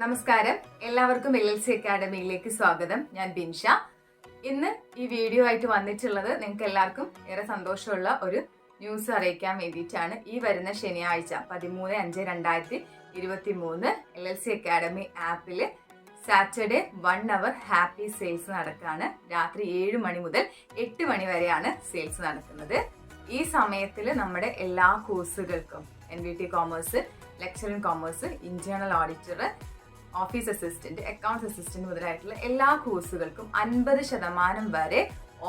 നമസ്കാരം, എല്ലാവർക്കും LLC അക്കാഡമിയിലേക്ക് സ്വാഗതം. ഞാൻ ബിൻഷ. ഇന്ന് ഈ വീഡിയോ ആയിട്ട് വന്നിട്ടുള്ളത് നിങ്ങൾക്ക് എല്ലാവർക്കും ഏറെ സന്തോഷമുള്ള ഒരു ന്യൂസ് അറിയിക്കാൻ വേണ്ടിയിട്ടാണ്. ഈ വരുന്ന ശനിയാഴ്ച 13/5/2023 LLC അക്കാഡമി ആപ്പിൽ സാറ്റർഡേ 1 hour ഹാപ്പി സെയിൽസ് നടക്കുകയാണ്. രാത്രി 7 മണി മുതൽ 8 മണി വരെയാണ് സെയിൽസ് നടക്കുന്നത്. ഈ സമയത്തിൽ നമ്മുടെ എല്ലാ കോഴ്സുകൾക്കും NVT commerce, lecture in commerce, internal auditor, office assistant, accounts assistant മുതലായിട്ടുള്ള എല്ലാ കോഴ്സുകൾക്കും 50% വരെ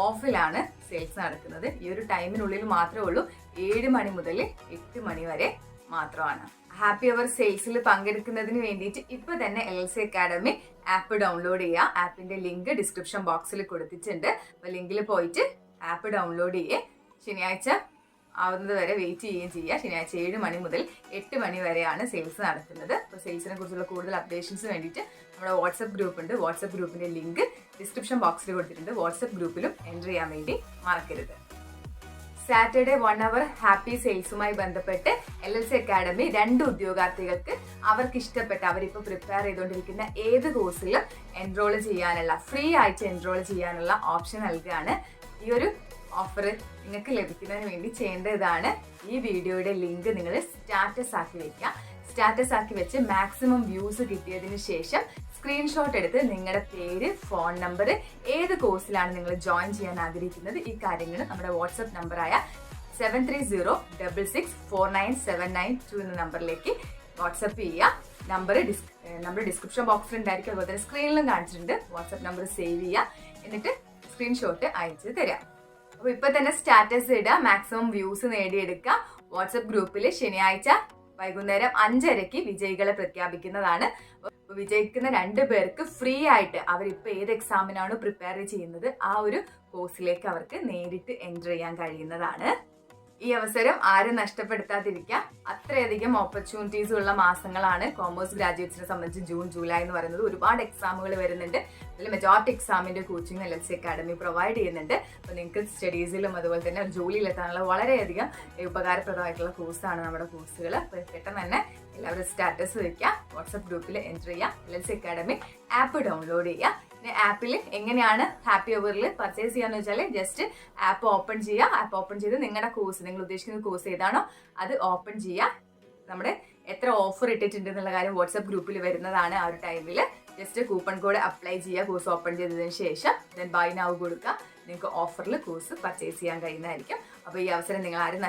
ഓഫിലാണ് സെയിൽസ് നടക്കുന്നത്. ഈ ഒരു ടൈമിനുള്ളിൽ മാത്രമേ ഉള്ളൂ. 7 മണി മുതൽ 8 മണി വരെ മാത്രമാണ്. ഹാപ്പി അവർ സെയിൽസിൽ പങ്കെടുക്കുന്നതിന് വേണ്ടിയിട്ട് ഇപ്പൊ തന്നെ LLC അക്കാഡമി ആപ്പ് ഡൗൺലോഡ് ചെയ്യുക. ആപ്പിന്റെ ലിങ്ക് ഡിസ്ക്രിപ്ഷൻ ബോക്സിൽ കൊടുത്തിട്ടുണ്ട്. അപ്പൊ ലിങ്കിൽ പോയിട്ട് ആപ്പ് ഡൗൺലോഡ് ചെയ്യേ. ശനിയാഴ്ച ആവുന്നത് വരെ വെയിറ്റ് ചെയ്യുകയും ചെയ്യുക. ശനിയാഴ്ച 7 മണി മുതൽ 8 മണി വരെയാണ് സെയിൽസ് നടക്കുന്നത്. അപ്പോൾ സെയിൽസിനെ കുറിച്ചുള്ള കൂടുതൽ അപ്ഡേഷൻസ് വേണ്ടിയിട്ട് നമ്മുടെ വാട്സപ്പ് ഗ്രൂപ്പ് ഉണ്ട്. വാട്സപ്പ് ഗ്രൂപ്പിന്റെ ലിങ്ക് ഡിസ്ക്രിപ്ഷൻ ബോക്സിൽ കൊടുത്തിട്ടുണ്ട്. വാട്സപ്പ് ഗ്രൂപ്പിലും എൻ്റർ ചെയ്യാൻ വേണ്ടി മറക്കരുത്. സാറ്റർഡേ 1 hour ഹാപ്പി സെയിൽസുമായി ബന്ധപ്പെട്ട് LLC അക്കാഡമി 2 ഉദ്യോഗാർത്ഥികൾക്ക് അവർക്ക് ഇഷ്ടപ്പെട്ട അവരിപ്പോൾ പ്രിപ്പയർ ചെയ്തുകൊണ്ടിരിക്കുന്ന ഏത് കോഴ്സിലും എൻറോൾ ചെയ്യാനുള്ള ഫ്രീ ആയിട്ട് എൻറോൾ ചെയ്യാനുള്ള ഓപ്ഷൻ നൽകുകയാണ്. ഈ ഒരു ഓഫർ നിങ്ങൾക്ക് ലഭിക്കുന്നതിന് വേണ്ടി ചെയ്യേണ്ടതാണ് ഈ വീഡിയോയുടെ ലിങ്ക് നിങ്ങൾ സ്റ്റാറ്റസ് ആക്കി വെക്കുക. സ്റ്റാറ്റസ് ആക്കി വെച്ച് മാക്സിമം വ്യൂസ് കിട്ടിയതിന് ശേഷം സ്ക്രീൻഷോട്ട് എടുത്ത് നിങ്ങളുടെ പേര്, ഫോൺ നമ്പർ, ഏത് കോഴ്സിലാണ് നിങ്ങൾ ജോയിൻ ചെയ്യാൻ ആഗ്രഹിക്കുന്നത്, ഈ കാര്യങ്ങൾ നമ്മുടെ വാട്സപ്പ് നമ്പറായ 7306649792 എന്ന നമ്പറിലേക്ക് വാട്സപ്പ് ചെയ്യുക. നമ്പർ ഡിസ്ക്രിപ്ഷൻ ബോക്സിൽ ഉണ്ടായിരിക്കും, അതുപോലെ തന്നെ സ്ക്രീനിലും കാണിച്ചിട്ടുണ്ട്. വാട്സപ്പ് നമ്പർ സേവ് ചെയ്യുക, എന്നിട്ട് സ്ക്രീൻഷോട്ട് അയച്ചു തരാം. അപ്പോൾ ഇപ്പൊ തന്നെ സ്റ്റാറ്റസ് ഇടുക, മാക്സിമം വ്യൂസ് നേടിയെടുക്കുക. വാട്സപ്പ് ഗ്രൂപ്പിൽ ശനിയാഴ്ച വൈകുന്നേരം 5:30 വിജയികളെ പ്രഖ്യാപിക്കുന്നതാണ്. വിജയിക്കുന്ന 2 പേർക്ക് ഫ്രീ ആയിട്ട് അവരിപ്പോൾ ഏത് എക്സാമിനാണോ പ്രിപ്പയർ ചെയ്യുന്നത് ആ ഒരു കോഴ്സിലേക്ക് അവർക്ക് നേരിട്ട് എൻ്റർ ചെയ്യാൻ കഴിയുന്നതാണ്. ഈ അവസരം ആരും നഷ്ടപ്പെടുത്താതിരിക്കുക. അത്രയധികം ഓപ്പർച്യൂണിറ്റീസ് ഉള്ള മാസങ്ങളാണ് കോമേഴ്സ് ഗ്രാജുവേറ്റ്സിനെ സംബന്ധിച്ച്. ജൂൺ, ജൂലൈ എന്ന് പറയുന്നത് ഒരുപാട് എക്സാമുകൾ വരുന്നുണ്ട്. അതിൽ മെജോറിറ്റി എക്സാമിന്റെ കോച്ചിങ് LLC അക്കാഡമി പ്രൊവൈഡ് ചെയ്യുന്നുണ്ട്. അപ്പോൾ നിങ്ങൾക്ക് സ്റ്റഡീസിലും അതുപോലെ തന്നെ ജോലിയിലെത്താനുള്ള വളരെയധികം ഉപകാരപ്രദമായിട്ടുള്ള കോഴ്സാണ് നമ്മുടെ കോഴ്സുകൾ. അപ്പോൾ പെട്ടെന്ന് തന്നെ എല്ലാവരും സ്റ്റാറ്റസ് വയ്ക്കുക, വാട്സപ്പ് ഗ്രൂപ്പിൽ എൻ്റർ ചെയ്യുക, LLC അക്കാഡമി ആപ്പ് ഡൗൺലോഡ് ചെയ്യുക. ആപ്പിൽ എങ്ങനെയാണ് ഹാപ്പി അവറിൽ പർച്ചേസ് ചെയ്യാന്ന് വെച്ചാൽ ജസ്റ്റ് ആപ്പ് ഓപ്പൺ ചെയ്യുക. ആപ്പ് ഓപ്പൺ ചെയ്ത് നിങ്ങളുടെ കോഴ്സ്, നിങ്ങൾ ഉദ്ദേശിക്കുന്ന കോഴ്സ് ഏതാണോ അത് ഓപ്പൺ ചെയ്യുക. നമ്മുടെ എത്ര ഓഫർ ഇട്ടിട്ടുണ്ട് എന്നുള്ള കാര്യം വാട്സപ്പ് ഗ്രൂപ്പിൽ വരുന്നതാണ്. ആ ഒരു ടൈമിൽ ജസ്റ്റ് കൂപ്പൺ കോഡ് അപ്ലൈ ചെയ്യുക. കോഴ്സ് ഓപ്പൺ ചെയ്തതിന് ശേഷം ദെൻ ബൈ നൗ കൊടുക്കുക. നിങ്ങൾക്ക് ഓഫറിൽ കോഴ്സ് പർച്ചേസ് ചെയ്യാൻ കഴിയുന്നതായിരിക്കും. അപ്പോൾ ഈ അവസരം നിങ്ങൾ ആരും